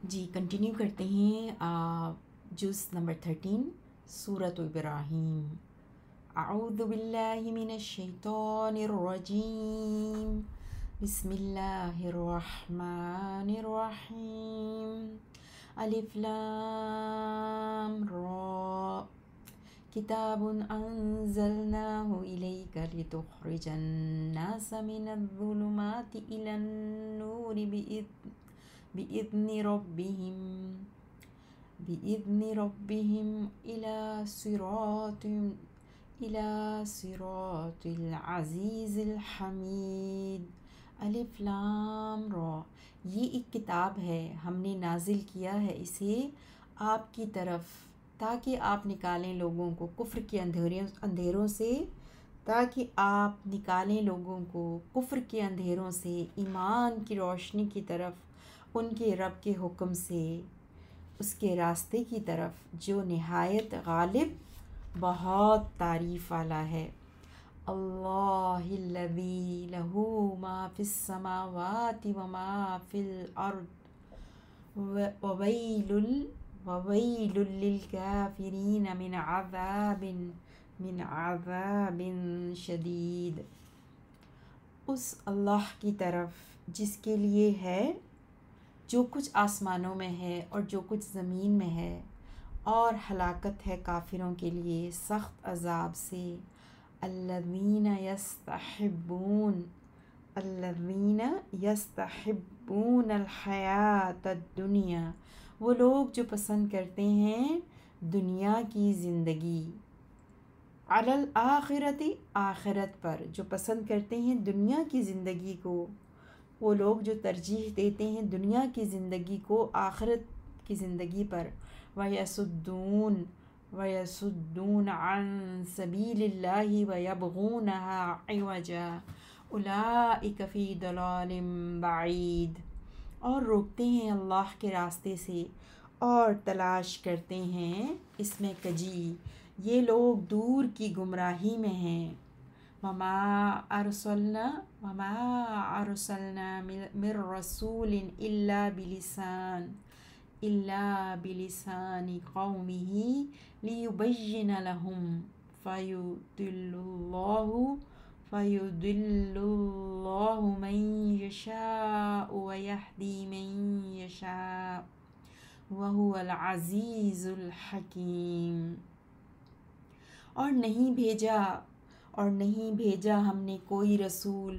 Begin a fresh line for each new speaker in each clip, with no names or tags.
جی continue کرتے ہیں جز نمبر 13 سورۃ ابراہیم۔ اعوذ باللہ من الشیطان الرجیم، بسم اللہ الرحمن الرحیم۔ الف لام را، کتاب انزلناہ الیک لتخرج الناس من الظلمات الی النور بإذن ربهم إلى صراط العزیز الحمید۔ الف لام را، یہ ایک کتاب ہے، ہم نے نازل کیا ہے اسے آپ کی طرف تاکہ آپ نکالیں لوگوں کو کفر کے اندھیروں سے، کفر کے اندھیروں سے ایمان کی روشنی کی طرف، ان کے رب کے حکم سے اس کے راستے کی طرف جو نہایت غالب بہت تعریف والا ہے۔ اللہ الذی لہ ما فی السماوات وما فی الارض وویل للکافرین من عذاب شدید۔ اس اللہ کی طرف جس کے لیے ہے جو کچھ آسمانوں میں ہے اور جو کچھ زمین میں ہے، اور ہلاکت ہے کافروں کے لیے سخت عذاب سے۔ الذین یستحبون الحیات الدنیا، وہ لوگ جو پسند کرتے ہیں دنیا کی زندگی، علی الآخرۃ، آخرت پر، جو پسند کرتے ہیں دنیا کی زندگی کو، وہ لوگ جو ترجیح دیتے ہیں دنیا کی زندگی کو آخرت کی زندگی پر۔ وَيَصُدُّونَ عَن سَبِيلِ اللَّهِ وَيَبْغُونَهَا عِوَجًا أُولَئِكَ فِي ضَلَالٍ بَعِيدٍ، اور روکتے ہیں اللہ کے راستے سے اور تلاش کرتے ہیں اس میں کجی، یہ لوگ دور کی گمراہی میں ہیں۔ وَمَا أَرْسَلْنَا مِن رَّسُولٍ إِلَّا بِلِسَانِ قَوْمِهِ لِيُبَيِّنَ لَهُمْ فَيُضِلُّ اللَّهُ مَن يَشَاءُ وَيَهْدِي مَن يَشَاءُ وَهُوَ الْعَزِيزُ الْحَكِيمُ۔ اور نہیں بھیجا ہم نے کوئی رسول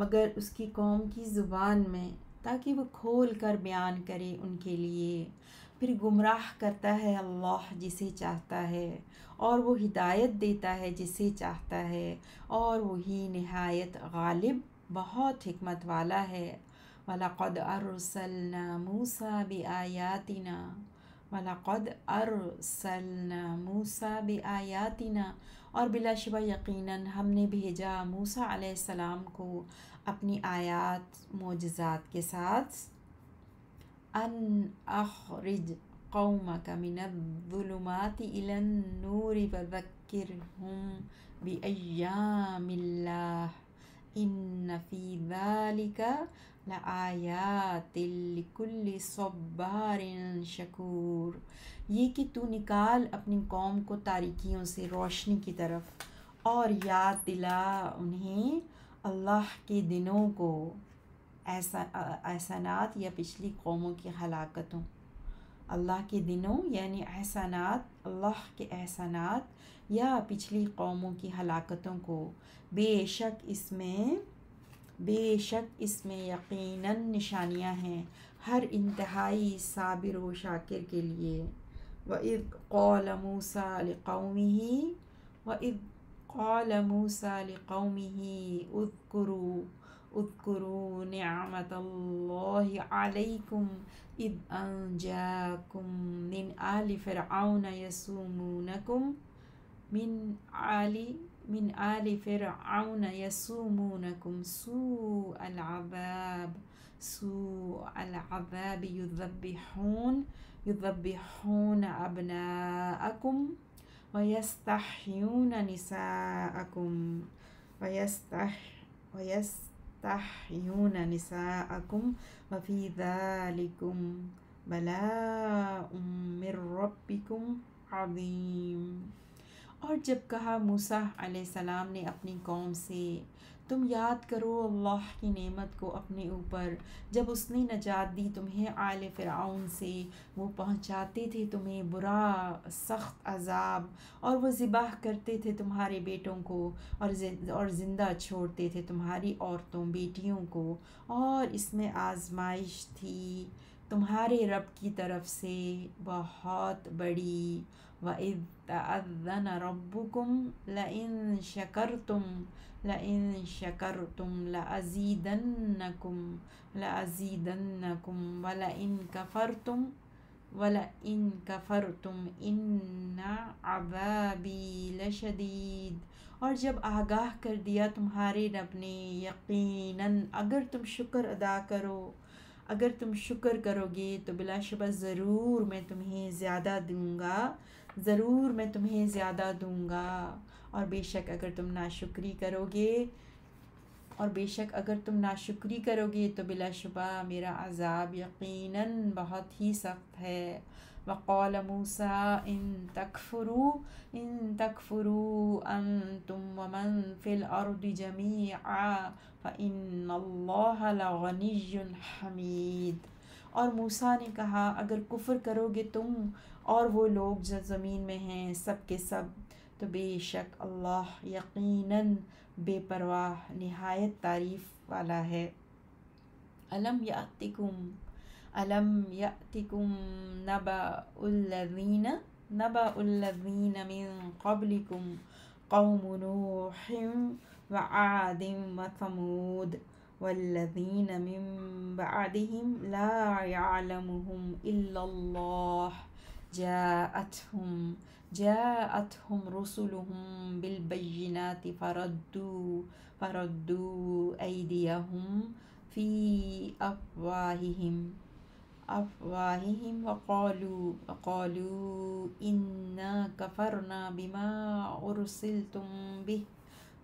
مگر اس کی قوم کی زبان میں، تاکہ وہ کھول کر بیان کرے ان کے لیے۔ پھر گمراہ کرتا ہے اللہ جسے چاہتا ہے، اور وہ ہدایت دیتا ہے جسے چاہتا ہے، اور وہی نہایت غالب بہت حکمت والا ہے۔ وَلَقَدْ أَرْسَلْنَا مُوسَىٰ بِآيَاتِنَا، اور بلا شبہ یقیناً ہم نے بھیجا موسیٰ علیہ السلام کو اپنی آیات معجزات کے ساتھ۔ أَنْ أَخْرِجْ قَوْمَكَ مِنَ الظُّلُمَاتِ إِلَى النُّورِ وَذَكِّرْهُمْ بِأَيَّامِ اللَّهِ إِنَّ فِي ذَلِكَ لَآيَاتٍ لِكُلِّ صَبَّارٍ شَكُورٍ، یہ کہ تو نکال اپنی قوم کو تاریکیوں سے روشنی کی طرف، اور یاد دلا انہیں اللہ کے دنوں کو، احسانات یا پچھلی قوموں کی ہلاکتوں۔ اللہ کے دنوں یعنی احسانات، اللہ کے احسانات یا پچھلی قوموں کی ہلاکتوں کو۔ بے شک اس میں یقیناً نشانیاں ہیں ہر انتہائی صابر و شاکر کے لیے۔ وَإِذْ قَالَ مُوسَىٰ لِقَوْمِهِ اذْكُرُوا نِعْمَتَ اللَّهِ عَلَيْكُمْ إِذْ أَنْجَاكُمْ مِنْ آلِ فِرْعَوْنَ يَسُومُونَكُمْ سُوءَ الْعَذَابِ يُذَبِّحُونَ أَبْنَاءَكُمْ وَيَسْتَحْيُونَ نِسَاءَكُمْ وَفِي ذَلِكُمْ بلاء من ربکم عظیم۔ اور جب کہا موسیٰ علیہ السلام نے اپنی قوم سے، تم یاد کرو اللہ کی نعمت کو اپنے اوپر جب اس نے نجات دی تمہیں آل فرعون سے، وہ پہنچاتے تھے تمہیں برا سخت عذاب، اور وہ ذبح کرتے تھے تمہارے بیٹوں کو اور زندہ چھوڑتے تھے تمہاری عورتوں بیٹیوں کو، اور اس میں آزمائش تھی تمہارے رب کی طرف سے بہت بڑی۔ وَإِذْ تَأَذَّنَ رَبُّكُمْ لَئِن شَكَرْتُمْ لَأَزِيدَنَّكُمْ وَلَئِن كَفَرْتُمْ إِنَّ عَذَابِي لَشَدِيدٌ۔ اور جب آگاہ کر دیا تمہارے رب نے، یقیناً اگر تم شکر کرو گے تو بلا شبہ ضرور میں تمہیں زیادہ دوں گا، اور بے شک اگر تم ناشکری کرو گے تو بلا شبہ میرا عذاب یقیناً بہت ہی سخت ہے۔ وقال موسیٰ ان تکفروا انتم ومن فی الارض جمیعا فإن اللہ لغنی حمید۔ اور موسیٰ نے کہا اگر کفر کرو گے تم اور وہ لوگ جو زمین میں ہیں سب کے سب، تو بے شک اللہ یقیناً بے پرواہ نہایت تعریف والا ہے۔ الم یأتکم نبأ الذین من قبلکم قوم نوح وعاد وثمود والذین من بعدهم لا يعلمهم إلا الله جاءتهم رسلهم بالبينات فردوا أيديهم في أفواههم وقالوا إنا كفرنا بما أرسلتم به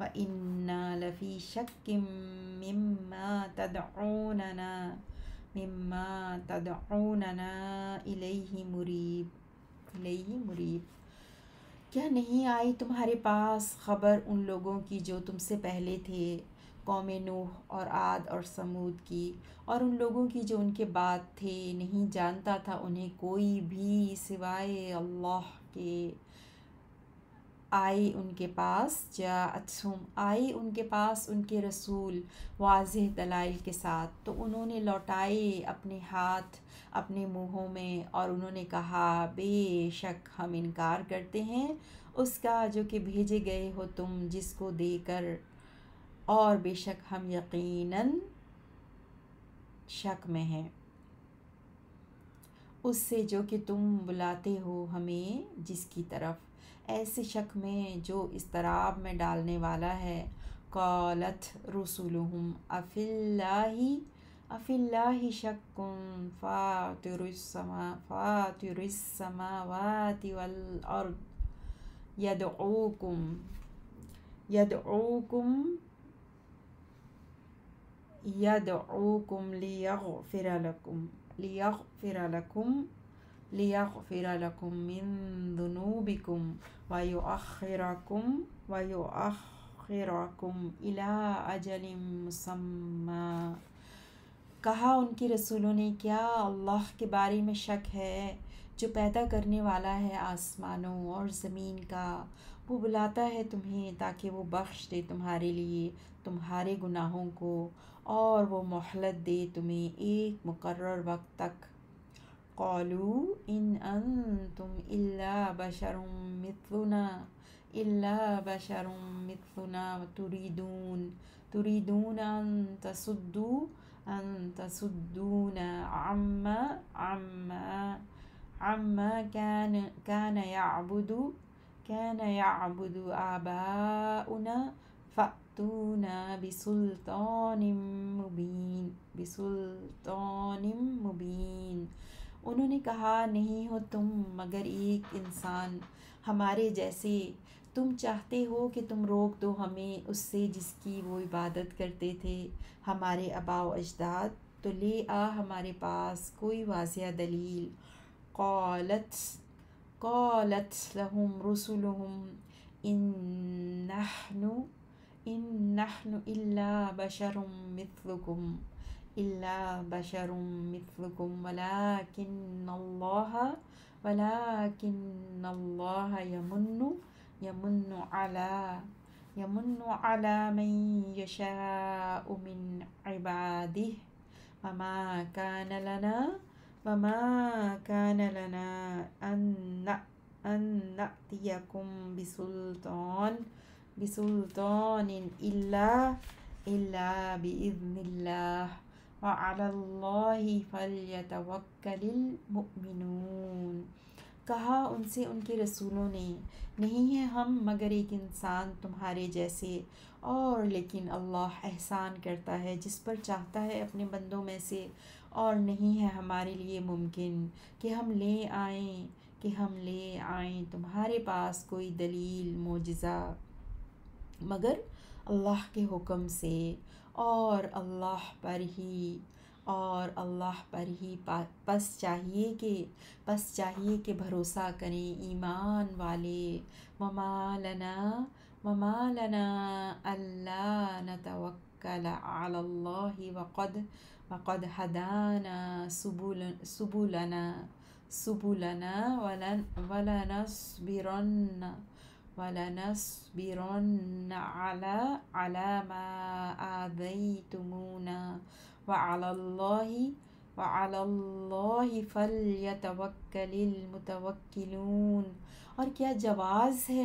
وإنا لفي شك مما تدعوننا إليه مريب۔ کیا نہیں آئی تمہارے پاس خبر ان لوگوں کی جو تم سے پہلے تھے، قوم نوح اور عاد اور ثمود کی، اور ان لوگوں کی جو ان کے بعد تھے، نہیں جانتا تھا انہیں کوئی بھی سوائے اللہ کے۔ آئے ان کے پاس ان کے رسول واضح دلائل کے ساتھ، تو انہوں نے لوٹائے اپنے ہاتھ اپنے منہوں میں، اور انہوں نے کہا بے شک ہم انکار کرتے ہیں اس کا جو کہ بھیجے گئے ہو تم جس کو دے کر، اور بے شک ہم یقیناً شک میں ہیں اس سے جو کہ تم بلاتے ہو ہمیں جس کی طرف، ایسے شک میں جو اضطراب میں ڈالنے والا ہے۔ قالت رسلهم افی اللہ شک فاطر السماوات والارض يدعوكم ليغفر لكم من ذنوبكم ويؤخركم إلى أجل مسمى۔ کہا ان کے رسولوں نے کیا اللہ کے بارے میں شک ہے جو پیدا کرنے والا ہے آسمانوں اور زمین کا، وہ بلاتا ہے تمہیں تاکہ وہ بخش دے تمہارے لیے تمہارے گناہوں کو، اور وہ مہلت دے تمہیں ایک مقرر وقت تک۔ قالوا ان انتم الا بشر مثلنا تريدون ان تصدونا عما كان يعبد آباؤنا فأتونا بسلطان مبین۔ انہوں نے کہا نہیں ہو تم مگر ایک انسان ہمارے جیسے، تم چاہتے ہو کہ تم روک دو ہمیں اس سے جس کی وہ عبادت کرتے تھے ہمارے آباء و اجداد، تو لے آ ہمارے پاس کوئی واضح دلیل۔ قالت لهم رسلهم إن نحن إلا بشر مثلكم ولكن الله يمن على من يشاء من عباده وما كان لنا أن نأتيكم بسلطان إلا بإذن الله وعلى الله فليتوكل المؤمنون۔ کہا ان سے ان کے رسولوں نے، نہیں ہے ہم مگر ایک انسان تمہارے جیسے، اور لیکن اللہ احسان کرتا ہے جس پر چاہتا ہے اپنے بندوں میں سے، اور نہیں ہے ہمارے لیے ممکن کہ ہم لے آئیں تمہارے پاس کوئی دلیل معجزہ مگر اللہ کے حکم سے، اور اللہ پر ہی پس چاہیے کہ بھروسہ کریں ایمان والے۔ وما لنا الا نتوکل علی اللہ وقد ہدانا سبلنا ولنصبرن على ما آذيتمونا وعلى الله فليتوكل المتوكلون۔ اور کیا جواز ہے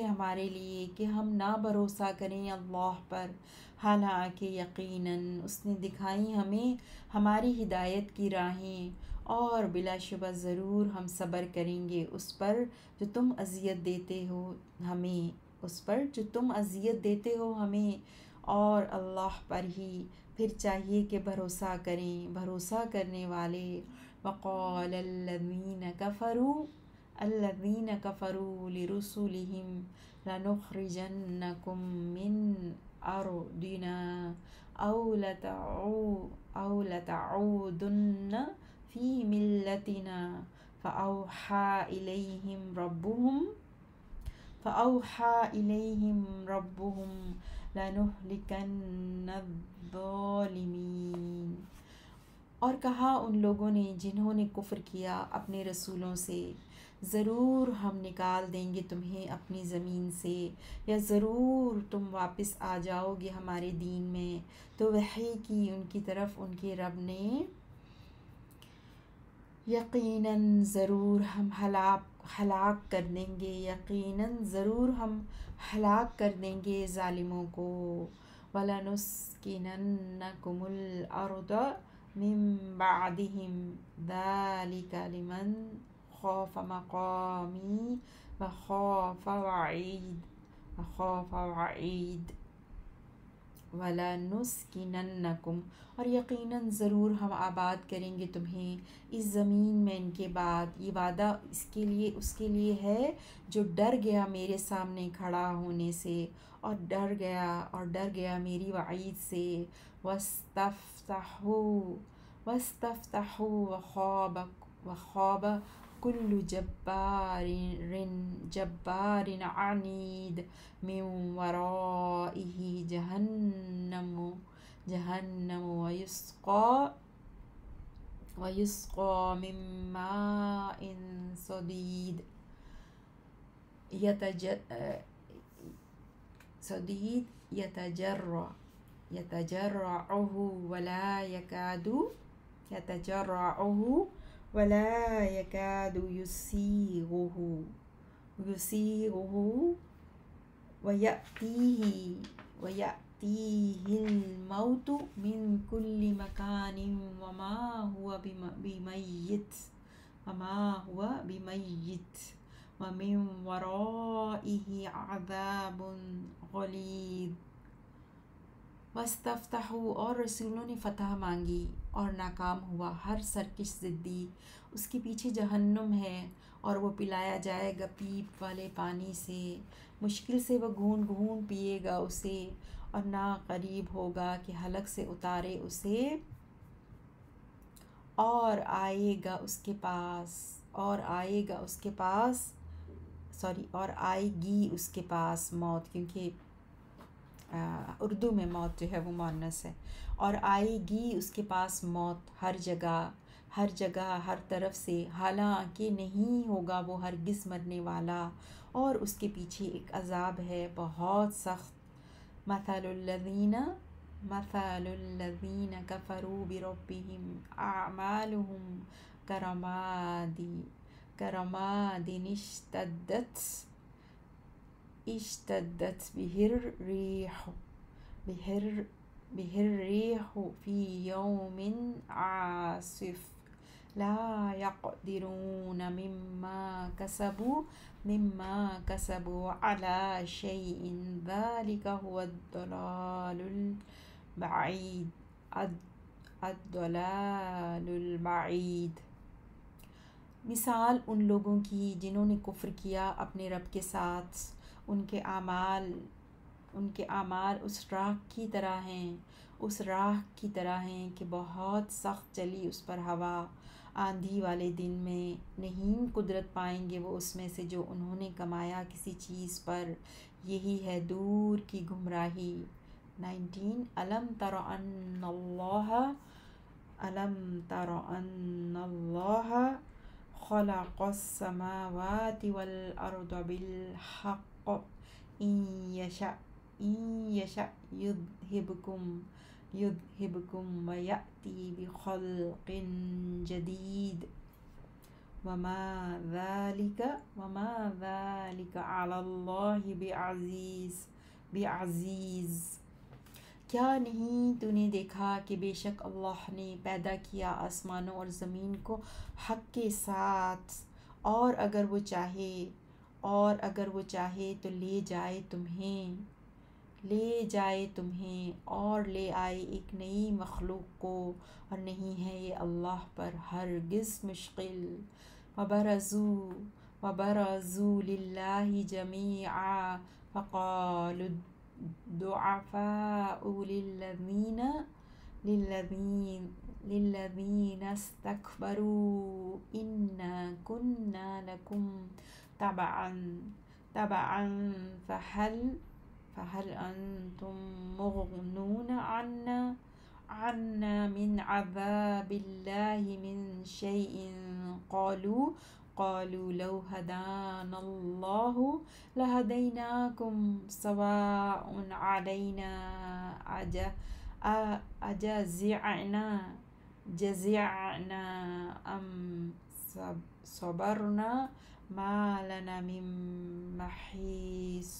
ہمارے لیے کہ ہم نہ بھروسہ کریں اللہ پر، حالانکہ یقیناً اس نے دکھائی ہمیں ہماری ہدایت کی راہیں، اور بلا شبہ ضرور ہم صبر کریں گے اس پر جو تم اذیت دیتے ہو ہمیں، اور اللہ پر ہی پھر چاہیے کہ بھروسہ کرنے والے۔ وقال الذين كفروا لرسلهم لنخرجنكم من أرضنا أو لتعودن في ملتنا فأوحى إليهم ربهم لنهلكن الظالمين۔ اور کہا ان لوگوں نے جنہوں نے کفر کیا اپنے رسولوں سے، ضرور ہم نکال دیں گے تمہیں اپنی زمین سے، یا ضرور تم واپس آ جاؤ گے ہمارے دین میں۔ تو وحی کی ان کی طرف ان کے رب نے، یقیناً ضرور ہم ہلاک کر دیں گے ظالموں کو۔ وَلَنُسْكِنَنَّكُمُ الْأَرْضَ مِن بَعْدِهِمْ ذَلِكَ لِمَنْ خَافَ مَقَامِي وَخَافَ وَعِيدِ۔ وَلَنُسْكِنَنَّكُمْ، اور یقیناً ضرور ہم آباد کریں گے تمہیں اس زمین میں ان کے بعد۔ یہ وعدہ اس کے لیے ہے جو ڈر گیا میرے سامنے کھڑا ہونے سے، اور ڈر گیا میری وعید سے۔ وَاسْتَفْتَحُوا وَخَابَ كُلُّ جَبَّارٍ عَنِيدٍ مِّن وَرَائِهِ جَهَنَّمُ وَيُسْقَىٰ مِن مَّاءٍ صَدِيدٍ يتجرعه ولا يكاد يسيغه ويأتيه الموت من كل مكان وما هو بميت ومن ورائه عذاب غلیظ۔ وَاسْتَفْتَحُوا، اور رسولوں نے فتح مانگی اور ناکام ہوا ہر سرکش ضدی۔ اس کے پیچھے جہنم ہے اور وہ پلایا جائے گا پیپ والے پانی سے، مشکل سے وہ گھونٹ پیے گا اسے، اور نہ قریب ہوگا کہ حلق سے اتارے اسے، اور آئے گا اس کے پاس، اور آئے گا اس کے پاس اور آئے گی اس کے پاس موت، کیونکہ اردو میں موت جو ہے وہ مؤنث ہے، اور آئے گی اس کے پاس موت ہر جگہ، ہر جگہ، ہر طرف سے، حالانکہ نہیں ہوگا وہ ہرگز مرنے والا، اور اس کے پیچھے ایک عذاب ہے بہت سخت۔ مثل الذین کفروا بربہم اعمالہم کرماد اشتدت به الريح في يوم عاصف لا يقدرون مما كسبوا على شيء ذلك هو الضلال البعید۔ مثال ان لوگوں کی جنہوں نے کفر کیا اپنے رب کے ساتھ، ان کے اعمال اس راہ کی طرح ہیں کہ بہت سخت چلی اس پر ہوا آندھی والے دن میں، نہیں قدرت پائیں گے وہ اس میں سے جو انہوں نے کمایا کسی چیز پر، یہی ہے دور کی گمراہی۔ 19 ألم تر أن الله خلق السماوات والأرض بالحق إن يشأ يذهبكم ويأتي بخلق جديد وما ذلك على الله بعزيز۔ کیا نہیں تو نے دیکھا کہ بے شک اللہ نے پیدا کیا آسمانوں اور زمین کو حق کے ساتھ، اور اگر وہ چاہے تو لے جائے تمہیں اور لے آئے ایک نئی مخلوق کو، اور نہیں ہے یہ اللہ پر ہرگز مشکل۔ وبرزوا للہ جمیعا فقال الضعفاء للذین استکبروا انا كنا لكم تبعا فهل انتم مغنون عنا من عذاب الله من شيء قالوا لو هدانا الله لهديناكم سواء علينا أجزعنا أم صبرنا ما لنا من محیص۔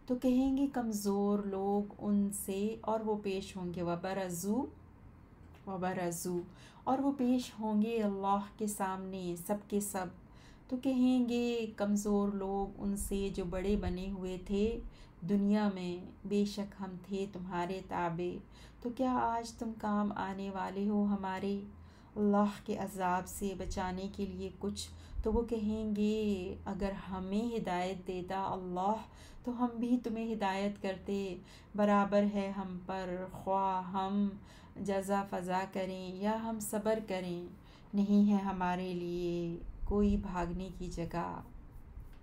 تو کہیں گے کمزور لوگ ان سے، اور وہ پیش ہوں گے وبرزوا اور وہ پیش ہوں گے اللہ کے سامنے سب کے سب۔ تو کہیں گے کمزور لوگ ان سے جو بڑے بنے ہوئے تھے دنیا میں، بے شک ہم تھے تمہارے تابع، تو کیا آج تم کام آنے والے ہو ہمارے اللہ کے عذاب سے بچانے کے لیے کچھ؟ تو وہ کہیں گے اگر ہمیں ہدایت دیتا اللہ تو ہم بھی تمہیں ہدایت کرتے، برابر ہے ہم پر خواہ ہم جزا فضا کریں یا ہم صبر کریں، نہیں ہے ہمارے لیے کوئی بھاگنے کی جگہ۔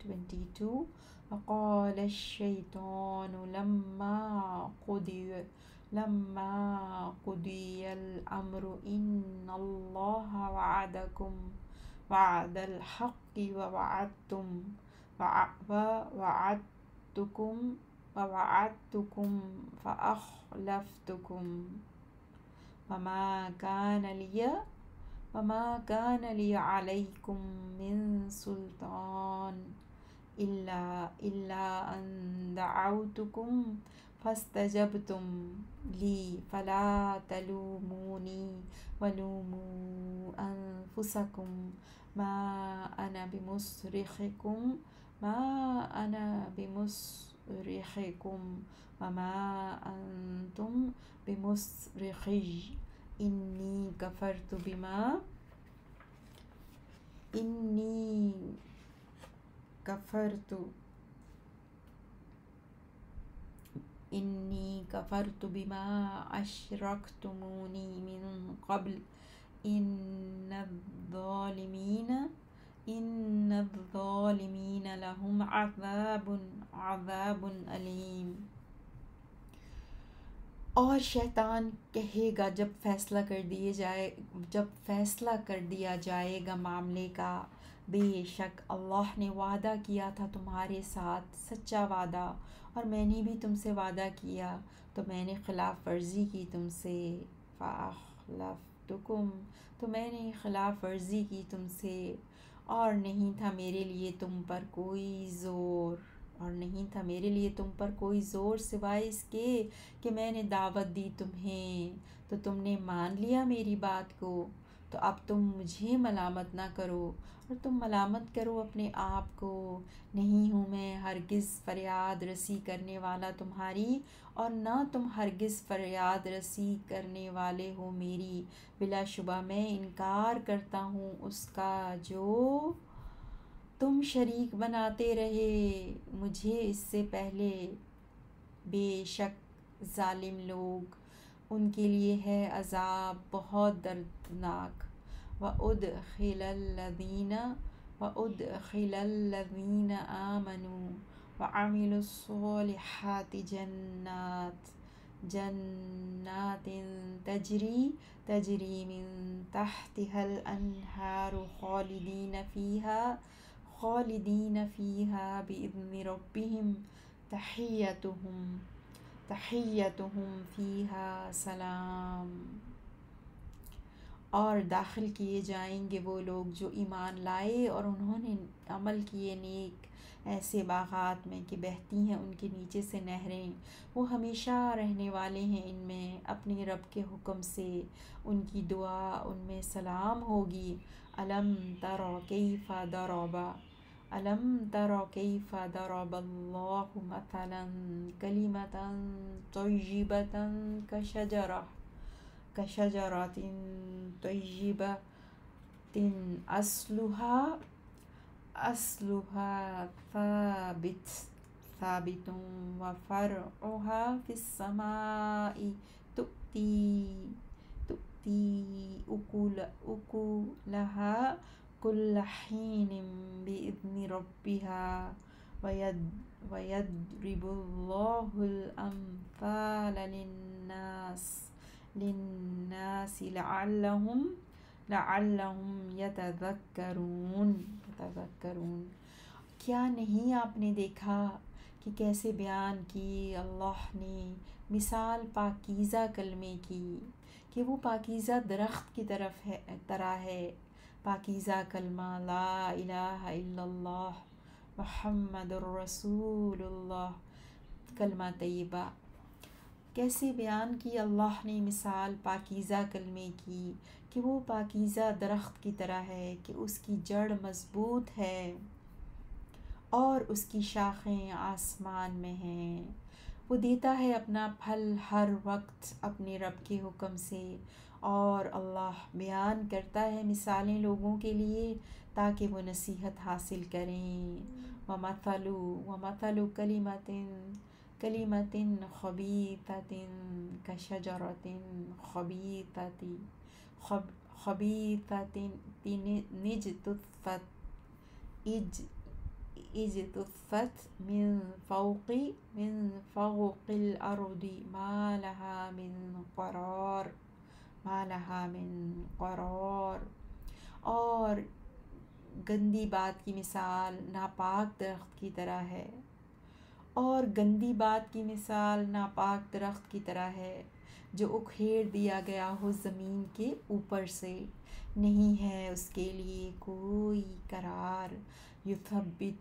22 وقال الشیطان لما قضی الامر ان اللہ وعد الحق ووعدتكم فأخلفتكم وما كان لي عليكم من سلطان إلا أن دعوتكم فاستجبتم لي فلا تلوموني ولوموا أنفسكم ما أنا بمصرخكم وما أنتم بمصرخي إني كفرت إني كفرت بما أشركتموني من قبل إن الظالمين لهم عذاب أليم۔ اور شیطان کہے گا جب فیصلہ کر دیا جائے گا معاملے کا، بے شک اللہ نے وعدہ کیا تھا تمہارے ساتھ سچا وعدہ، اور میں نے بھی تم سے وعدہ کیا تو میں نے خلاف ورزی کی تم سے، فَأَخْلَفْتُكُمْ، تو میں نے خلاف ورزی کی تم سے، اور نہیں تھا میرے لیے تم پر کوئی زور سوائے اس کے کہ میں نے دعوت دی تمہیں تو تم نے مان لیا میری بات کو، تو اب تم مجھے ملامت نہ کرو اور تم ملامت کرو اپنے آپ کو، نہیں ہوں میں ہرگز فریاد رسی کرنے والا تمہاری، اور نہ تم ہرگز فریاد رسی کرنے والے ہو میری، بلا شبہ میں انکار کرتا ہوں اس کا جو تم شریک بناتے رہے مجھے اس سے پہلے، بے شک ظالم لوگ ان کے لیے ہے عذاب بہت دردناک۔ وَأُدْخِلَ الَّذِينَ آمَنُوا وَعَمِلُوا الصَّالِحَاتِ جنات تجری من تحتها الأنہار خالدین فیہا بإذن ربہم تحیتہم فیہا سلام۔ اور داخل کیے جائیں گے وہ لوگ جو ایمان لائے اور انہوں نے عمل کیے نیک، ایسے باغات میں کہ بہتی ہیں ان کے نیچے سے نہریں، وہ ہمیشہ رہنے والے ہیں ان میں اپنے رب کے حکم سے، ان کی دعا ان میں سلام ہوگی۔ أَلَمْ تَرَ كَيْفَ ضَرَبَ اللَّهُ مَثَلًا كَلِمَةً طَيِّبَةً كشجرة طيبة أصلها ثابت وفرعها في السماء تؤتي أكلها كل حين بإذن ربها ويضرب الله الأمثال للناس لعلهم يتذكرون۔ کیا نہیں آپ نے دیکھا کہ کیسے بیان کی اللہ نے مثال پاکیزہ کلمے کی، کہ وہ پاکیزہ درخت کی طرح ہے، پاکیزہ کلمہ لا الہ الا اللہ محمد الرسول اللہ، کلمہ طیبہ، کیسے بیان کی اللہ نے مثال پاکیزہ کلمے کی کہ وہ پاکیزہ درخت کی طرح ہے کہ اس کی جڑ مضبوط ہے اور اس کی شاخیں آسمان میں ہیں، وہ دیتا ہے اپنا پھل ہر وقت اپنے رب کے حکم سے، اور اللہ بیان کرتا ہے مثالیں لوگوں کے لیے تاکہ وہ نصیحت حاصل کریں۔ وَمَثَلُ كَلِمَةٍ خَبِيثَةٍ كَشَجَرَةٍ خَبِيثَةٍ اجْتُثَّتْ مِنْ فَوْقِ الْأَرْضِ مَا لَهَا مِنْ قَرَارٍ۔ اور گندی بات کی مثال ناپاک درخت کی طرح ہے، اور گندی بات کی مثال ناپاک درخت کی طرح ہے جو اکھیڑ دیا گیا ہو زمین کے اوپر سے، نہیں ہے اس کے لیے کوئی قرار۔ یثبت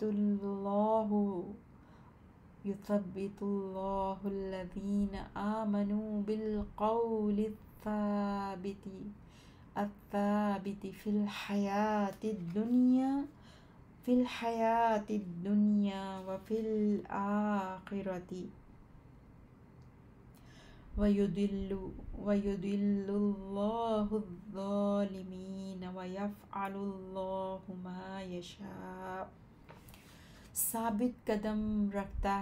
اللہ الذین آمنوا بالقول الثابت فی الحیاة الدنیا وفی الآخرۃ، وَيُضِلُّ اللَّهُ الظَّالِمِينَ وَيَفْعَلُ اللَّهُ مَا يَشَاءُ۔ ثابت قدم رکھتا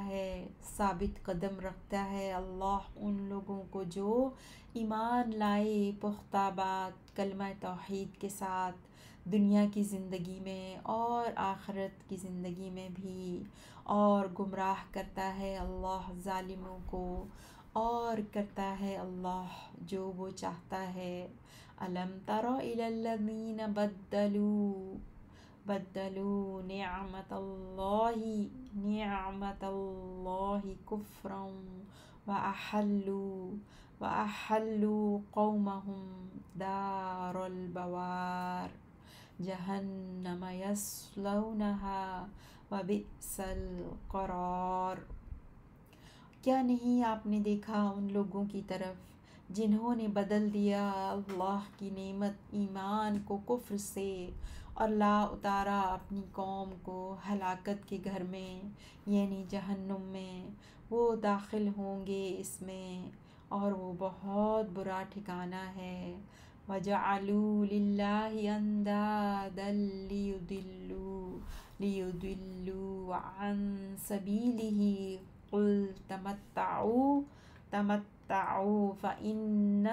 ہے اللہ ان لوگوں کو جو ایمان لائے پختہ بات کلمہ توحید کے ساتھ دنیا کی زندگی میں اور آخرت کی زندگی میں بھی، اور گمراہ کرتا ہے اللہ ظالموں کو، اور کرتا ہے اللہ جو وہ چاہتا ہے۔ الم تر الی الذین بدلوا نعمت اللہ کفرا وأحلوا قومهم دار البوار جہنم یصلونها وبئس القرار۔ کیا نہیں آپ نے دیکھا ان لوگوں کی طرف جنہوں نے بدل دیا اللہ کی نعمت ایمان کو کفر سے، اور لا اتارا اپنی قوم کو ہلاکت کے گھر میں یعنی جہنم میں، وہ داخل ہوں گے اس میں، اور وہ بہت برا ٹھکانہ ہے۔ وَجَعَلُوا لِلَّهِ أَنْدَادًا لِيُضِلُّوا عَنْ سَبِيلِهِ قُلْ تَمَتَّعُوا فَإِنَّ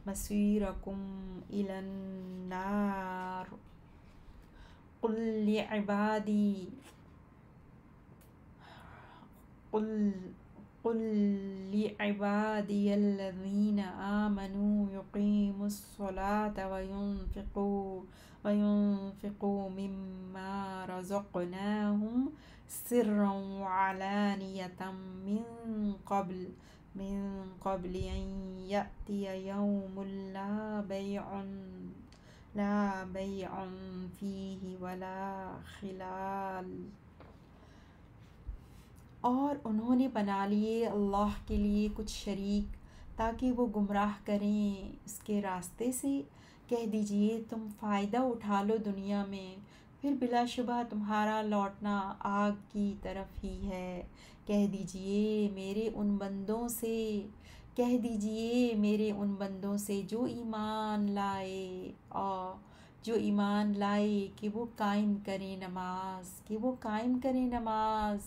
مَصِيرَكُمْ إِلَى النَّارِ۔ قُلْ لِعِبَادِيَ الَّذِينَ آمَنُوا يُقِيمُوا الصَّلَاةَ وَيُنْفِقُوا مِمَّا رَزَقْنَاهُمْ سِرًّا وَعَلَانِيَةً من قبل أن يأتي يوم لا بيع فيه ولا خلال۔ اور انہوں نے بنا لیے اللہ کے لیے کچھ شریک تاکہ وہ گمراہ کریں اس کے راستے سے۔ کہہ دیجئے تم فائدہ اٹھا لو دنیا میں، پھر بلا شبہ تمہارا لوٹنا آگ کی طرف ہی ہے۔ کہہ دیجئے میرے ان بندوں سے جو ایمان لائے کہ وہ قائم کریں نماز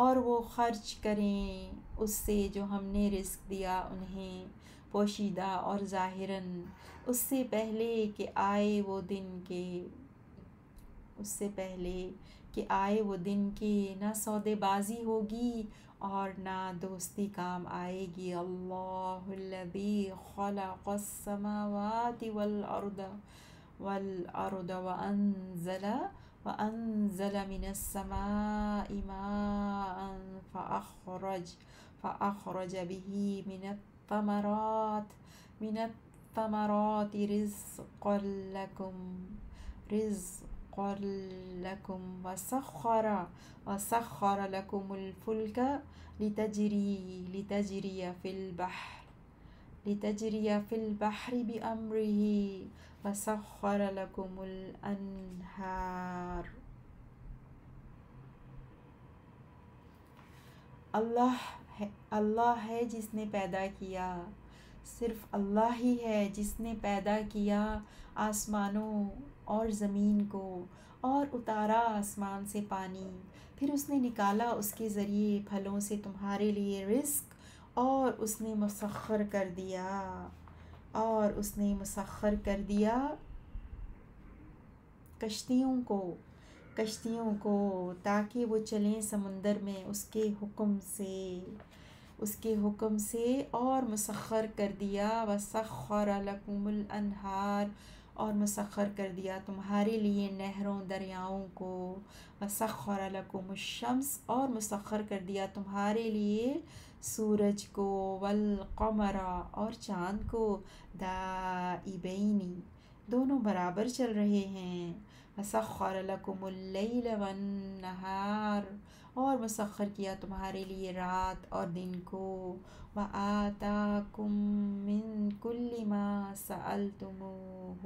اور وہ خرچ کریں اس سے جو ہم نے رزق دیا انہیں پوشیدہ اور ظاہراً، اس سے پہلے کہ آئے وہ دن کہ نہ سودے بازی ہوگی اور نہ دوستی کام آئے گی۔ اللہ الذی خلق السماوات والارض وانزل من السماء ماء فأخرج به من الثمرات رزقا لكم وسخر لكم الفلك لتجري في البحر بأمره وسخر لكم الأنهار۔ اللہ ہے جس نے پیدا کیا، صرف اللہ ہی ہے جس نے پیدا کیا آسمانوں اور زمین کو، اور اتارا آسمان سے پانی، پھر اس نے نکالا اس کے ذریعے پھلوں سے تمہارے لیے رزق، اور اس نے مسخر کر دیا کشتیوں کو تاکہ وہ چلیں سمندر میں اس کے حکم سے، اور مسخر کر دیا وسخر لکم الانہار، اور مسخر کر دیا تمہارے لیے نہروں دریاؤں کو، وسخر لکم الشمس، اور مسخر کر دیا تمہارے لیے سورج کو، والقمر، اور چاند کو، دائبین، دونوں برابر چل رہے ہیں، وسخر لکم اللیل والنہار، اور مسخر کیا تمہارے لیے رات اور دن کو، وآتاکم من کل ما سألتموہ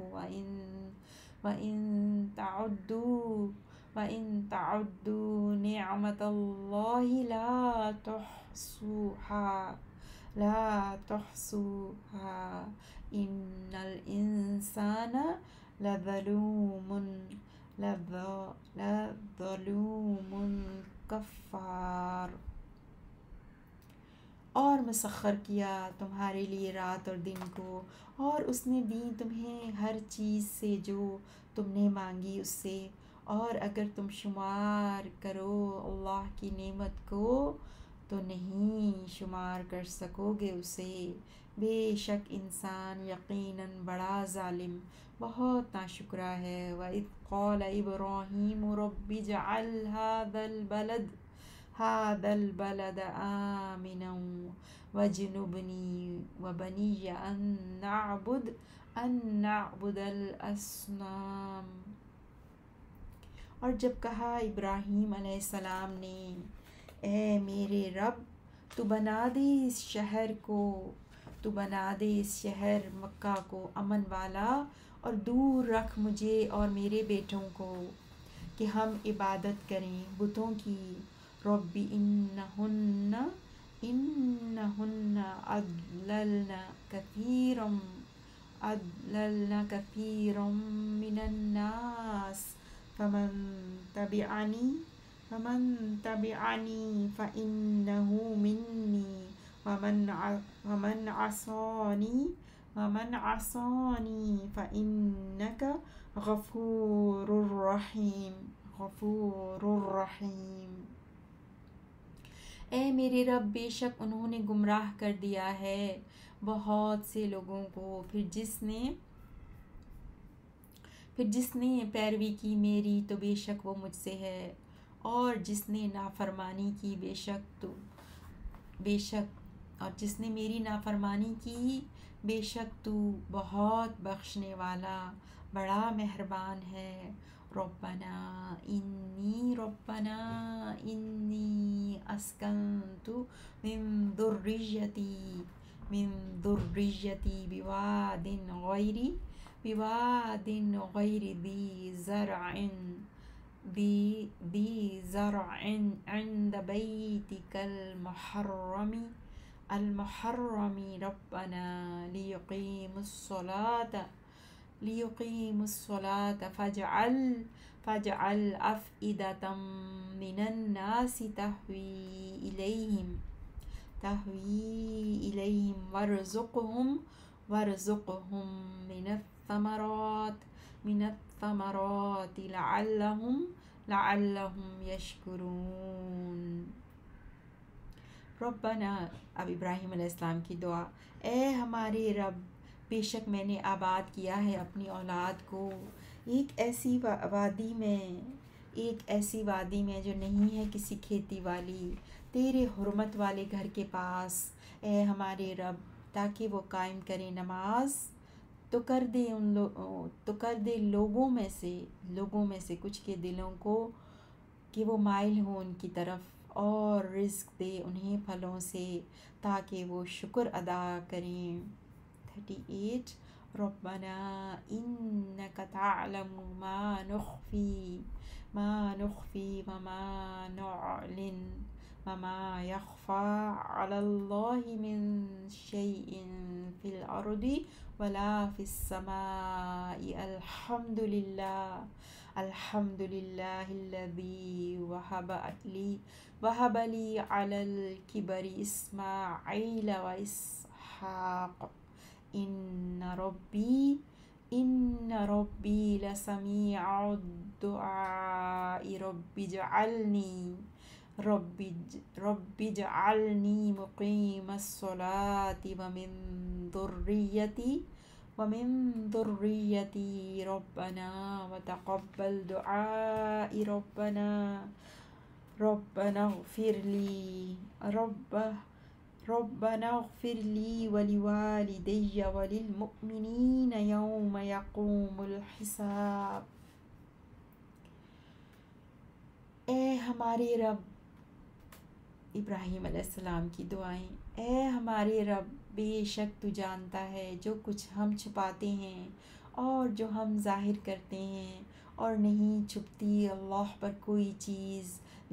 وَإِن تَعُدُّوا نِعْمَتَ اللَّهِ لَا تُحْصُوهَا إِنَّ الْإِنسَانَ لَظَلُومٌ لظلوم کفار۔ اور مسخر کیا تمہارے لیے رات اور دن کو، اور اس نے دی تمہیں ہر چیز سے جو تم نے مانگی اس سے، اور اگر تم شمار کرو اللہ کی نعمت کو تو نہیں شمار کر سکو گے اسے۔ بے شک انسان یقیناً بڑا ظالم، بہت ناشکرا ہے۔ وَإِذْ قَالَ إِبْرَاهِيمُ رَبِّ اجْعَلْ هَذَا الْبَلَدَ آمِنًا وَاجْنُبْنِي وَبَنِيَّ أَن نَّعْبُدَ الْأَصْنَامَ۔ اور جب کہا ابراہیم علیہ السلام نے، اے میرے رب، تو بنا دے اس شہر مکہ کو امن والا، اور دور رکھ مجھے اور میرے بیٹوں کو کہ ہم عبادت کریں بتوں کی۔ رب انہن اضللن کثیرا من الناس فمن تبعنی فإنہ منی ومن عصانی فإنک غفور رحیم۔ اے میرے رب، بے شک انہوں نے گمراہ کر دیا ہے بہت سے لوگوں کو، پھر جس نے پیروی کی میری تو بے شک وہ مجھ سے ہے، اور جس نے نافرمانی کی اور جس نے میری نافرمانی کی بے شک تو بہت بخشنے والا بڑا مہربان ہے۔ ربنا انی اسکنت من ذریتی بواد غیر ذی زرع عند بیتک المحرم ربنا لیقیموا الصلاة فاجعل أفئدة من الناس تهوی إلیہم وارزقهم من الثمرات لعلهم یشکرون۔ ربنا، اب ابراہیم علیہ السلام کی دعا، اے ہمارے رب، بے شک میں نے آباد کیا ہے اپنی اولاد کو ایک ایسی وادی میں جو نہیں ہے کسی کھیتی والی، تیرے حرمت والے گھر کے پاس، اے ہمارے رب، تاکہ وہ قائم کریں نماز، تو کر دے لوگوں میں سے کچھ کے دلوں کو کہ وہ مائل ہوں ان کی طرف، اور رزق دے انہیں پھلوں سے تاکہ وہ شکر ادا کریں۔ 38 ربنا انک تعلم ما نخفی وما نعلن وما يخفى على الله من شيء في الأرض ولا في السماء الحمد لله الذي وهب لي على الكبر إسماعيل وإسحاق إن ربي لسميع الدعاء رب اجعلني مقيم الصلاة ومن ذريتي ربنا وتقبل دعائي ربنا اغفر لي ولوالدي وللمؤمنين يوم يقوم الحساب۔ اے ہمارے رب، ابراہیم علیہ السلام کی دعائیں، اے ہمارے رب، بے شک تو جانتا ہے جو کچھ ہم چھپاتے ہیں اور جو ہم ظاہر کرتے ہیں، اور نہیں چھپتی اللہ پر کوئی چیز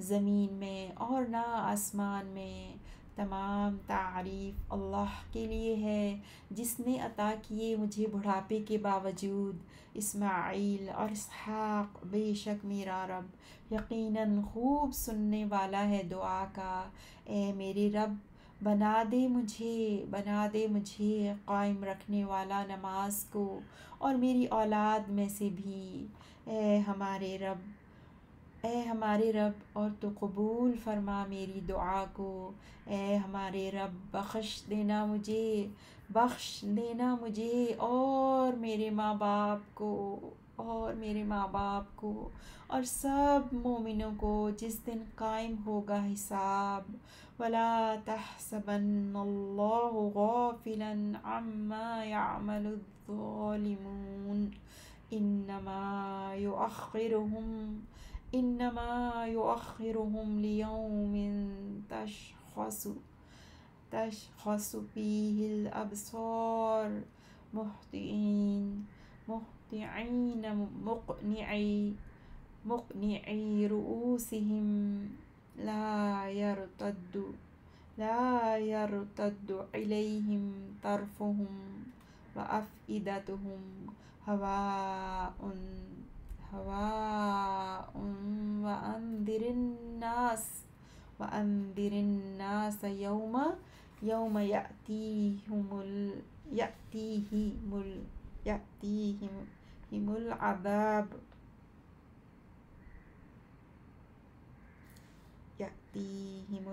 زمین میں اور نہ آسمان میں، تمام تعریف اللہ کے لیے ہے جس نے عطا کیے مجھے بڑھاپے کے باوجود اسماعیل اور اسحاق۔ بے شک میرا رب یقیناً خوب سننے والا ہے دعا کا۔ اے میرے رب بنا دے مجھے قائم رکھنے والا نماز کو اور میری اولاد میں سے بھی۔ اے ہمارے رب اور تو قبول فرما میری دعا کو۔ اے ہمارے رب بخش دینا مجھے اور میرے ماں باپ کو اور سب مومنوں کو جس دن قائم ہوگا حساب۔ وَلَا تَحْسَبَنَّ اللَّهَ غَافِلًا عَمَّا يَعْمَلُ الظَّالِمُونَ إِنَّمَا يُؤَخِّرُهُمْ لِيَوْمٍ تشخص فيه الأبصار مهطعين مقنعي رؤوسهم لا يرتد إليهم طرفهم وأفئدتهم هواء وأنذر الناس يوم يأتيهم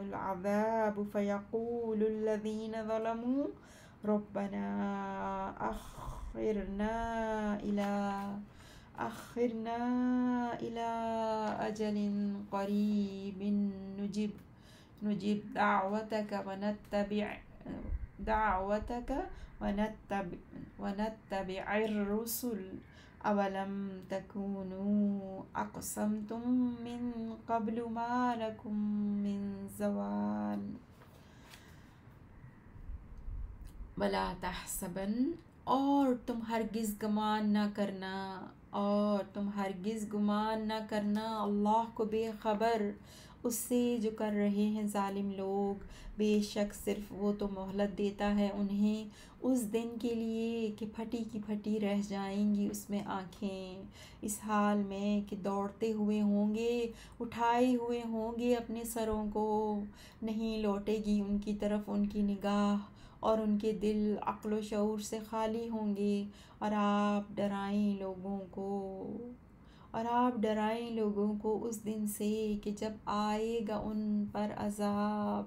العذاب فيقول الذين ظلموا ربنا أخرنا إلى أجل قريب نجب دعوتك ونتبع الرسل أولم تكونوا أقسمتم من قبل ما لكم من زوال۔ وَلَا تَحْسَبَنَّ اور تم ہرگز گمان نہ کرنا اللہ کو بے خبر اس سے جو کر رہے ہیں ظالم لوگ۔ بے شک صرف وہ تو مہلت دیتا ہے انہیں اس دن کے لیے کہ پھٹی کی پھٹی رہ جائیں گی اس میں آنکھیں، اس حال میں کہ دوڑتے ہوئے ہوں گے، اٹھائے ہوئے ہوں گے اپنے سروں کو، نہیں لوٹے گی ان کی طرف ان کی نگاہ اور ان کے دل عقل و شعور سے خالی ہوں گے۔ اور آپ ڈرائیں لوگوں کو اس دن سے کہ جب آئے گا ان پر عذاب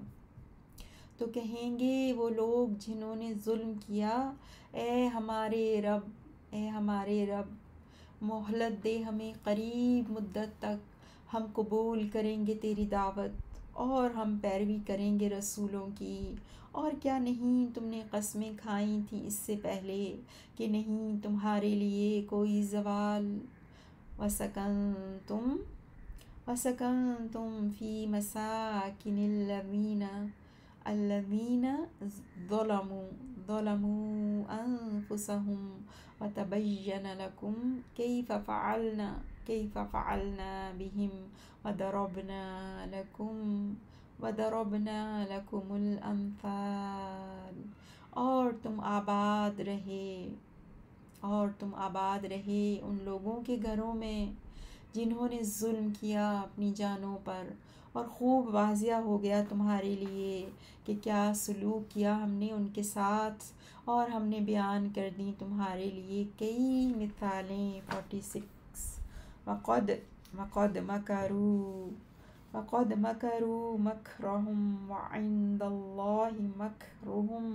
تو کہیں گے وہ لوگ جنہوں نے ظلم کیا، اے ہمارے رب مہلت دے ہمیں قریب مدت تک، ہم قبول کریں گے تیری دعوت اور ہم پیروی کریں گے رسولوں کی۔ اور کیا نہیں تم نے قسمیں کھائی تھیں اس سے پہلے کہ نہیں تمہارے لیے کوئی زوال، وَسَكَنْتُمْ فِي مَسَاكِنِ الَّذِينَ ظَلَمُوا أَنفُسَهُمْ وَتَبَيَّنَ لَكُمْ كَيْفَ فَعَلْنَا بِهِمْ وَضَرَبْنَا لَكُمُ الْأَمْثَالَ۔ اور تم آباد رہے ان لوگوں کے گھروں میں جنہوں نے ظلم کیا اپنی جانوں پر، اور خوب واضح ہو گیا تمہارے لیے کہ کیا سلوک کیا ہم نے ان کے ساتھ، اور ہم نے بیان کر دی تمہارے لیے کئی مثالیں۔ 46 وَقَدْ مَكَرُوا مَكْرَهُمْ وَعِندَ اللَّهِ مَكْرُهُمْ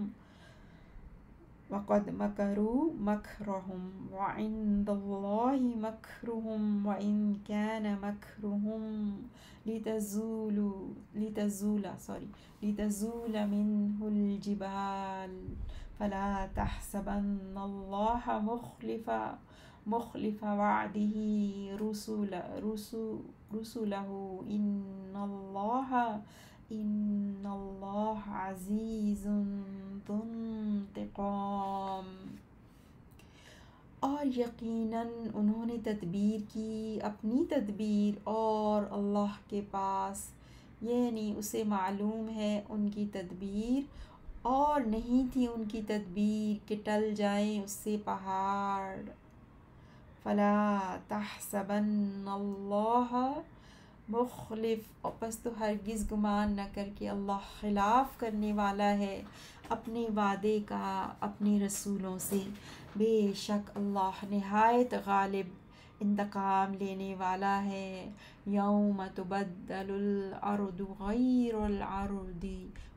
وَإِنْ كَانَ مَكْرُهُمْ لِتَزُولَ مِنْهُ الْجِبَالُ فَلَا تَحْسَبَنَّ اللَّهَ مُخْلِفَ وَعْدِهِ رُسُلَهُ إِنَّ اللَّهَ عَزِيزٌ ذُو انتقام۔ اور یقیناً انہوں نے تدبیر کی اپنی تدبیر اور اللہ کے پاس یعنی اسے معلوم ہے ان کی تدبیر، اور نہیں تھی ان کی تدبیر کہ ٹل جائیں اس سے پہاڑ۔ فلا تحسبن اللہ مخلف، پس تو ہرگز گمان نہ کر کہ اللہ خلاف کرنے والا ہے اپنے وعدے کا اپنے رسولوں سے۔ بے شک اللہ نہایت غالب انتقام لینے والا ہے۔ یوم تبدل الارض غیر الارض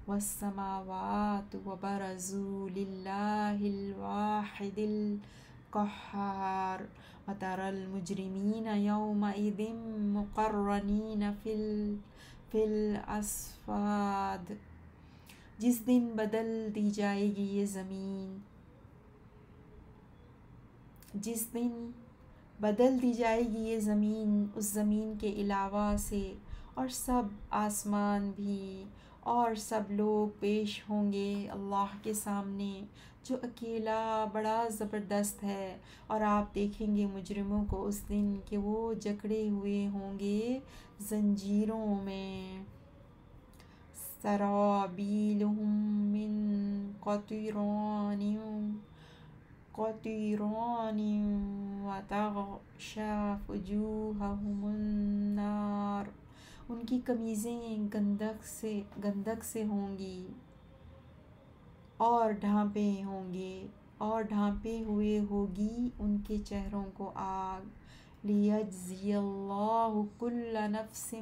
والسماوات وبرزوا للہ الواحد القہار وترى المجرمین یومئذ مقرنین فی الاصفاد۔ جس دن بدل دی جائے گی یہ زمین، جس دن بدل دی جائے گی یہ زمین، اس زمین کے علاوہ سے، اور سب آسمان بھی، اور سب لوگ پیش ہوں گے اللہ کے سامنے جو اکیلا بڑا زبردست ہے۔ اور آپ دیکھیں گے مجرموں کو اس دن کہ وہ جکڑے ہوئے ہوں گے زنجیروں میں۔ سرابیلہم من قطران وتغشی وجوہہم النار۔ ان کی قمیضیں گندھک سے ہوں گی اور ڈھانپے ہوئے ہوگی ان کے چہروں کو آگ۔ لیجزی اللہ کل نفس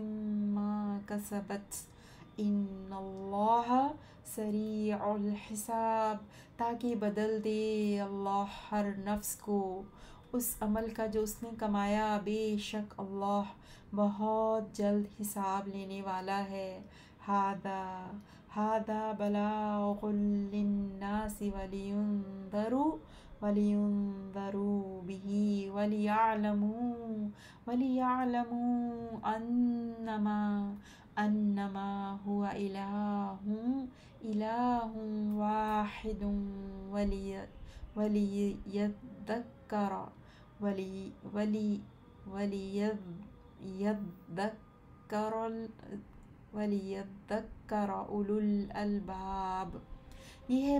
ما کسبت ان اللہ سریع الحساب، تاکہ بدل دے اللہ ہر نفس کو اس عمل کا جو اس نے کمایا، بے شک اللہ بہت جلد حساب لینے والا ہے۔ ھذا بلاغ للناس ولینذروا بہ ولیعلموا انما هو الہ واحد ولیذکر اولو الالباب۔ یہ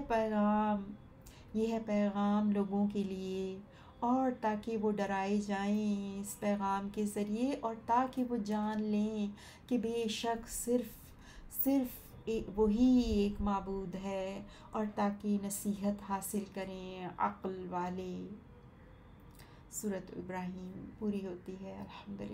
ہے پیغام لوگوں کے لیے، اور تاکہ وہ ڈرائے جائیں اس پیغام کے ذریعے، اور تاکہ وہ جان لیں کہ بے شک صرف وہی ایک معبود ہے، اور تاکہ نصیحت حاصل کریں عقل والے۔ سورۃ ابراہیم پوری ہوتی ہے۔ الحمدللہ۔